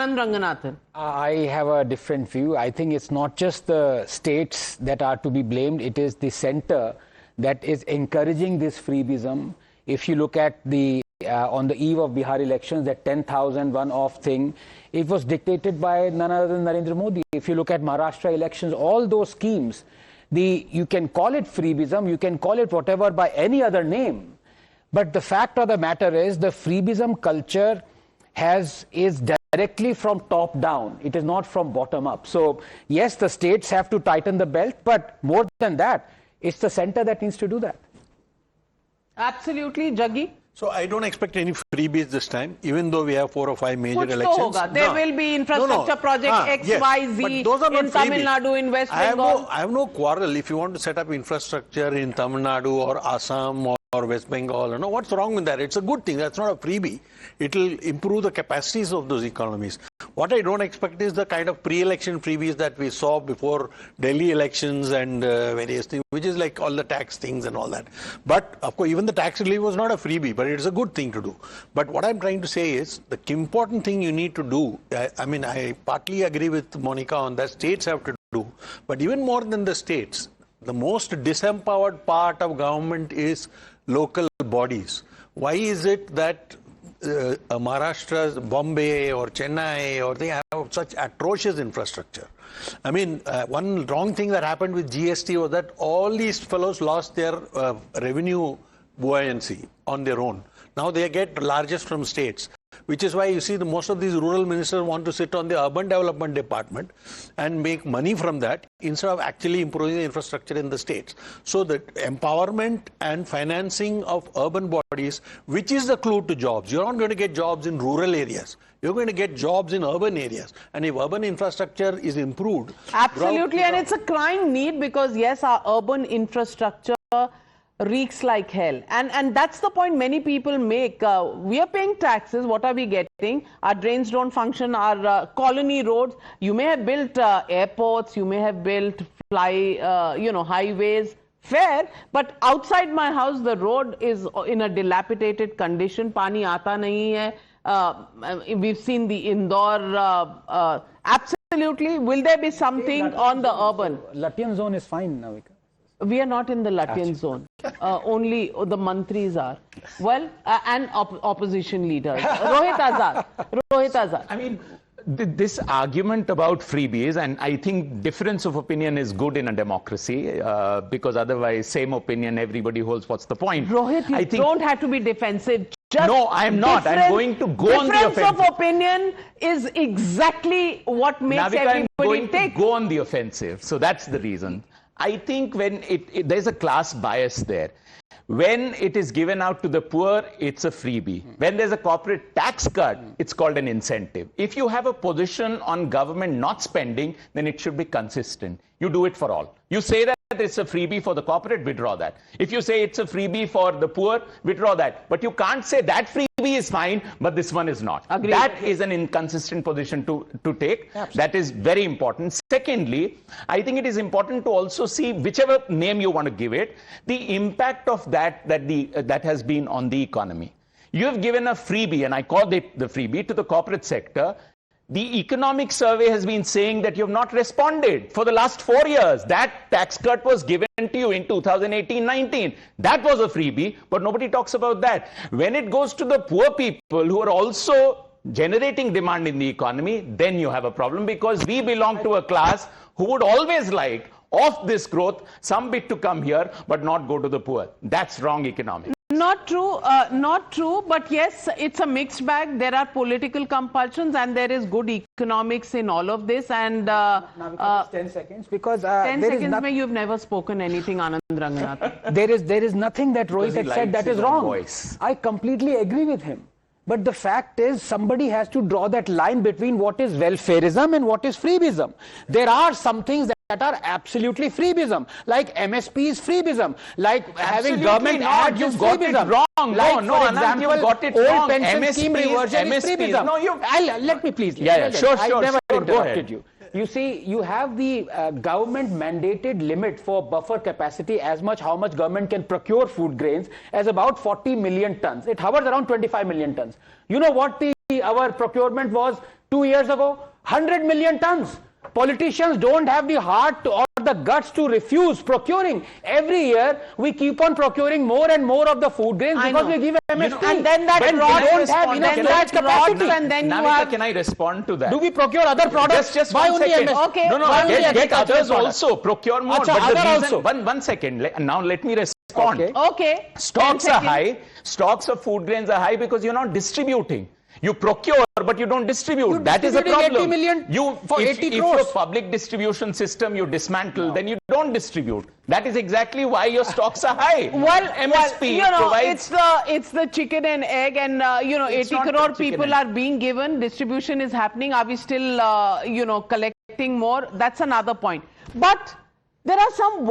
Ranganathan. I have a different view. I think it's not just the states that are to be blamed. It is the center that is encouraging this freebism. If you look at the on the eve of Bihar elections, that 10,000 one-off thing, it was dictated by none other than Narendra Modi. If you look at Maharashtra elections, all those schemes, you can call it freebism, you can call it whatever by any other name. But the fact of the matter is the freebism culture is directly from top down. It is not from bottom up. So yes, the states have to tighten the belt, but more than that, it's the center that needs to do that. Absolutely, Jaggi. So I don't expect any freebies this time, even though we have 4 or 5 major elections. There will be infrastructure project X, Y, Z in Tamil Nadu, in West Bengal. I have no quarrel. If you want to set up infrastructure in Tamil Nadu or Assam or West Bengal, you know, what's wrong with that? It's a good thing. That's not a freebie. It will improve the capacities of those economies. What I don't expect is the kind of pre-election freebies that we saw before Delhi elections and various things, which is like all the tax things and all that. But of course, even the tax relief was not a freebie, but it's a good thing to do. But what I'm trying to say is the important thing you need to do, I mean, I partly agree with Monica on that, states have to do. But even more than the states, the most disempowered part of government is local bodies. Why is it that Maharashtra's Bombay or Chennai, or they have such atrocious infrastructure? I mean, one wrong thing that happened with GST was that all these fellows lost their revenue buoyancy on their own. Now they get largest from states, which is why you see most of these rural ministers want to sit on the urban development department and make money from that instead of actually improving the infrastructure in the states. So the empowerment and financing of urban bodies, which is the clue to jobs. You're not going to get jobs in rural areas. You're going to get jobs in urban areas. And if urban infrastructure is improved... Absolutely, and it's a crying need because, yes, our urban infrastructure reeks like hell, and that's the point many people make. We are paying taxes. What are we getting? Our drains don't function. Our colony roads. You may have built airports. You may have built highways. Fair, but outside my house the road is in a dilapidated condition. Pani aata nahi hai. We've seen the Indore. Absolutely. Will there be something on the urban? Latvian zone is fine now. We are not in the Latvian zone. Only the mantris are. Well, and opposition leaders. Rohit Azad. I mean, this argument about freebies, and I think difference of opinion is good in a democracy, because otherwise, same opinion, everybody holds. What's the point? Rohit, you don't have to be defensive. Just no, I'm not. I'm going to go on the offensive. Difference of opinion is exactly what makes everybody take. Go on the offensive. So that's the reason. I think when there's a class bias there. When it is given out to the poor, it's a freebie. When there's a corporate tax cut, it's called an incentive. If you have a position on government not spending, then it should be consistent. You do it for all. You say that it's a freebie for the corporate, withdraw that. If you say it's a freebie for the poor, withdraw that. But you can't say that freebie is fine, but this one is not. Agreed. That is an inconsistent position to take. Absolutely. That is very important. Secondly, I think it is important to also see, whichever name you want to give it, the impact of that has been on the economy. You have given a freebie, and I called it the freebie, to the corporate sector. The economic survey has been saying that you have not responded for the last 4 years. That tax cut was given to you in 2018-19. That was a freebie, but nobody talks about that. When it goes to the poor people who are also generating demand in the economy, then you have a problem, because we belong to a class who would always like, of this growth, some bit to come here, but not go to the poor. That's wrong economics. Not true, but yes, it's a mixed bag. There are political compulsions and there is good economics in all of this. And now 10 seconds, because 10 seconds mein you've never spoken anything, Anand Ranganathan. there is nothing that Rohit had said that is wrong. Voice. I completely agree with him. But the fact is, somebody has to draw that line between what is welfarism and what is freebism. There are some things that are absolutely freebism, like MSP is freebism, like having government ads is freebism. Wrong. Like, no, for Anand, example, you got it old wrong. pension scheme reversion is freebism. No, let me please. Sure. I never interrupted you. You see, you have the government mandated limit for buffer capacity, as much how much government can procure food grains, as about 40 million tons. It hovers around 25 million tons. You know what our procurement was 2 years ago, 100 million tons. Politicians don't have the heart or the guts to refuse procuring. Every year, we keep on procuring more and more of the food grains because we give MSP. And then that but rots, we don't have enough storage capacity. and then Namita, you have... can I respond to that? Do we procure other products? Just Why one only second. MSP? Okay. No, Why only get others products? also. Procure more. Achha, But the other reason, also. one second. Now let me respond. Okay. Okay. Stocks 10 are seconds. high. Stocks of food grains are high because you're not distributing. You procure, but you don't distribute. You're That is a distributing problem. 80 million for 80 if crores. your public distribution system you dismantle, then you don't distribute. That is exactly why your stocks are high. Well, MSP you know, provides. it's the chicken and egg, and you know, It's 80 not crore the chicken people and are being given. Distribution is happening. Are we still, you know, collecting more? That's another point. But there are some